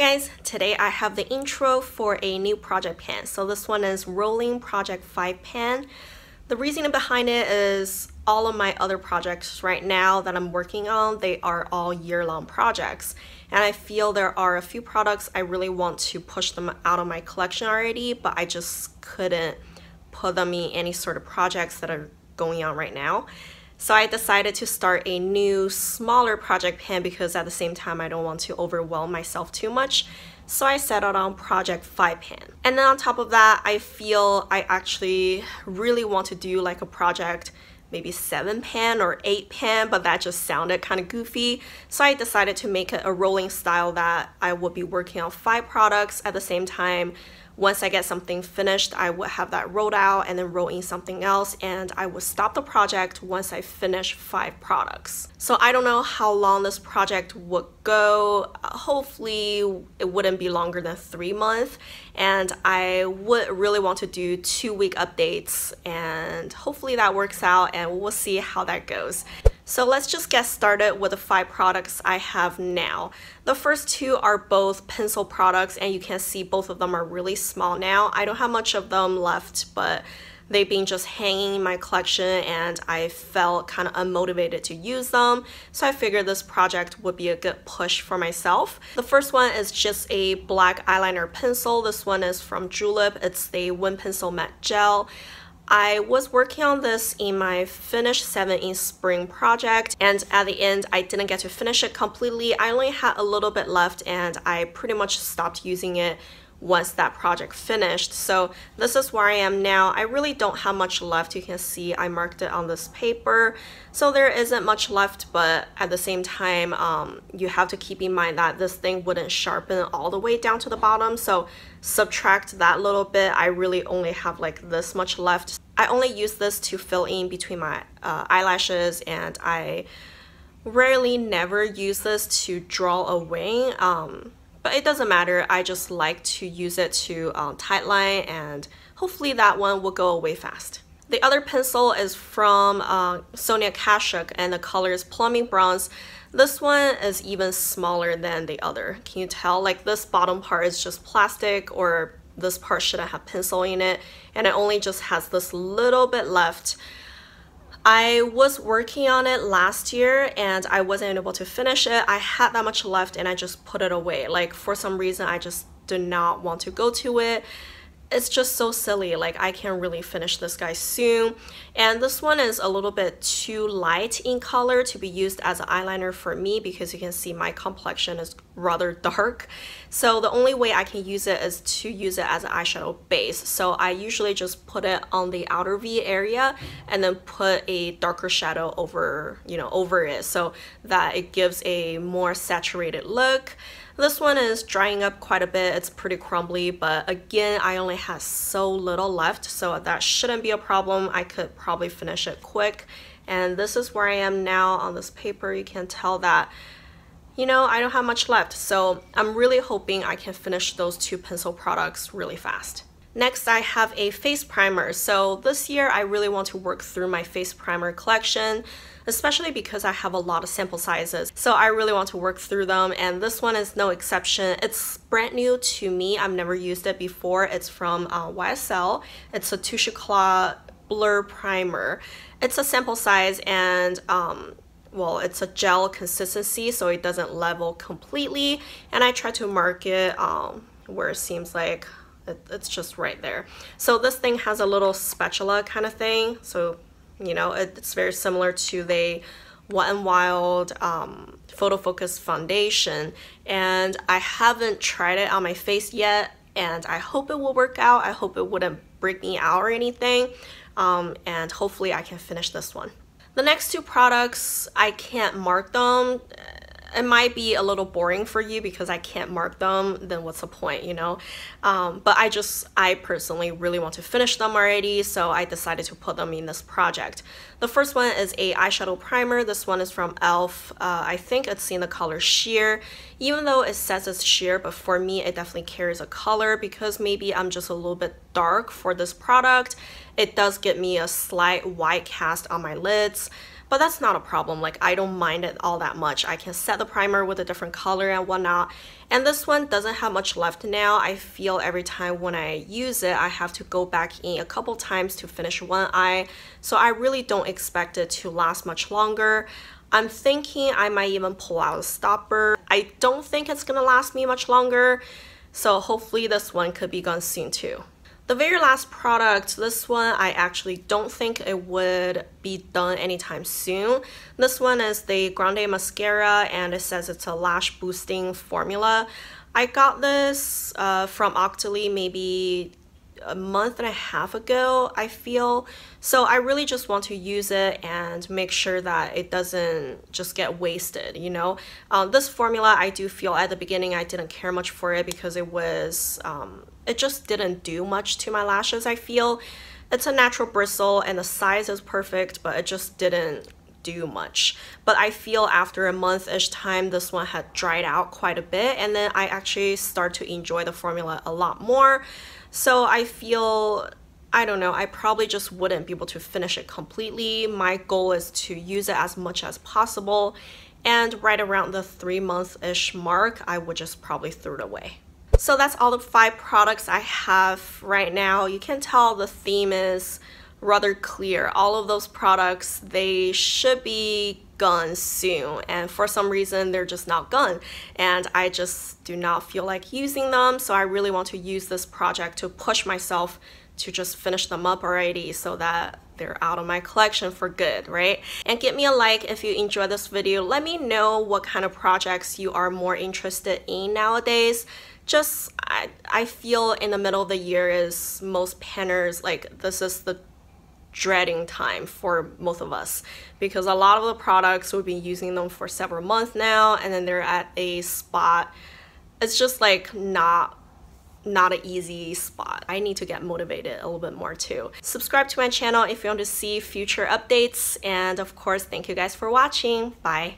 guys, today I have the intro for a new project pan. So this one is Rolling Project 5 pan. The reasoning behind it is all of my other projects right now that I'm working on, they are all year-long projects. And I feel there are a few products I really want to push them out of my collection already, but I just couldn't put them in any sort of projects that are going on right now. So I decided to start a new, smaller project pan because at the same time I don't want to overwhelm myself too much. So I settled on Project 5 pan. And then on top of that, I feel I actually really want to do like a project, maybe 7 pan or 8 pan, but that just sounded kind of goofy. So I decided to make it a rolling style that I would be working on 5 products at the same time. Once I get something finished, I would have that rolled out and then roll in something else, and I would stop the project once I finish 5 products. So I don't know how long this project would go. Hopefully it wouldn't be longer than 3 months, and I would really want to do 2-week updates, and hopefully that works out, and we'll see how that goes. So let's just get started with the 5 products I have now. The first 2 are both pencil products, and you can see both of them are really small now. I don't have much of them left, but they've been just hanging in my collection and I felt kind of unmotivated to use them. So I figured this project would be a good push for myself. The first one is just a black eyeliner pencil. This one is from Julep. It's the Wing Pencil Matte Gel. I was working on this in my finished 7-inch spring project, and at the end I didn't get to finish it completely. I only had a little bit left and I pretty much stopped using it once that project finished. So this is where I am now. I really don't have much left. You can see I marked it on this paper. So there isn't much left, but at the same time, you have to keep in mind that this thing wouldn't sharpen all the way down to the bottom. So subtract that little bit. I really only have like this much left. I only use this to fill in between my eyelashes, and I rarely never use this to draw a wing. But it doesn't matter, I just like to use it to tightline, and hopefully that one will go away fast. The other pencil is from Sonia Kashuk, and the color is Plummy Bronze. This one is even smaller than the other. Can you tell? Like this bottom part is just plastic, or this part shouldn't have pencil in it, and it only just has this little bit left. I was working on it last year and I wasn't able to finish it. I had that much left and I just put it away. Like for some reason I just did not want to go to it. It's just so silly. Like I can really finish this guy soon. And this one is a little bit too light in color to be used as an eyeliner for me, because you can see my complexion is rather dark. So the only way I can use it is to use it as an eyeshadow base. So I usually just put it on the outer V area and then put a darker shadow over, over it, so that it gives a more saturated look. This one is drying up quite a bit. It's pretty crumbly, but again, I only have so little left, so that shouldn't be a problem. I could probably finish it quick. And this is where I am now on this paper. You can tell that, I don't have much left. So I'm really hoping I can finish those 2 pencil products really fast. Next, I have a face primer. So this year, I really want to work through my face primer collection, especially because I have a lot of sample sizes. So I really want to work through them, and this one is no exception. It's brand new to me. I've never used it before. It's from YSL. It's a Touche Eclat Blur Primer. It's a sample size, and well, it's a gel consistency, so it doesn't level completely. And I try to mark it where it seems like it's just right there. So this thing has a little spatula kind of thing. So, it's very similar to the Wet n Wild Photo Focus foundation. And I haven't tried it on my face yet, and I hope it will work out. I hope it wouldn't break me out or anything. And hopefully I can finish this one. The next 2 products, I can't mark them. It might be a little boring for you because I can't mark them, then what's the point, But I personally really want to finish them already, so I decided to put them in this project. The first one is a eyeshadow primer. This one is from e.l.f. I think it's in the color Sheer. Even though it says it's sheer, but for me it definitely carries a color because maybe I'm just a little bit dark for this product. It does give me a slight white cast on my lids. but that's not a problem. Like, I don't mind it all that much. I can set the primer with a different color and whatnot. And this one doesn't have much left now. I feel every time when I use it, I have to go back in a couple times to finish one eye. So I really don't expect it to last much longer. I'm thinking I might even pull out a stopper. I don't think it's gonna last me much longer. So hopefully this one could be gone soon too. The very last product, this one I actually don't think it would be done anytime soon. This one is the Grande Mascara, and it says it's a lash boosting formula. I got this from Octoly maybe a month and a half ago, I feel. So I really just want to use it and make sure that it doesn't just get wasted, you know. This formula, I do feel at the beginning I didn't care much for it because it was it just didn't do much to my lashes. I feel it's a natural bristle and the size is perfect, but it just didn't do much. But I feel after a month-ish time, this one had dried out quite a bit, and then I actually start to enjoy the formula a lot more. So I feel, I don't know, I probably just wouldn't be able to finish it completely. My goal is to use it as much as possible, and right around the 3-month-ish mark, I would just probably throw it away. So that's all the 5 products I have right now. You can tell the theme is rather clear. All of those products, they should be gone soon, and for some reason they're just not gone, and I just do not feel like using them. So I really want to use this project to push myself to just finish them up already so that they're out of my collection for good, right? And give me a like if you enjoyed this video. Let me know what kind of projects you are more interested in nowadays. Just I feel in the middle of the year is most panners, like, this is the dreading time for most of us, because a lot of the products we've been using them for several months now, and then they're at a spot, it's just like not an easy spot. I need to get motivated a little bit more too. Subscribe to my channel if you want to see future updates, and of course, thank you guys for watching. Bye.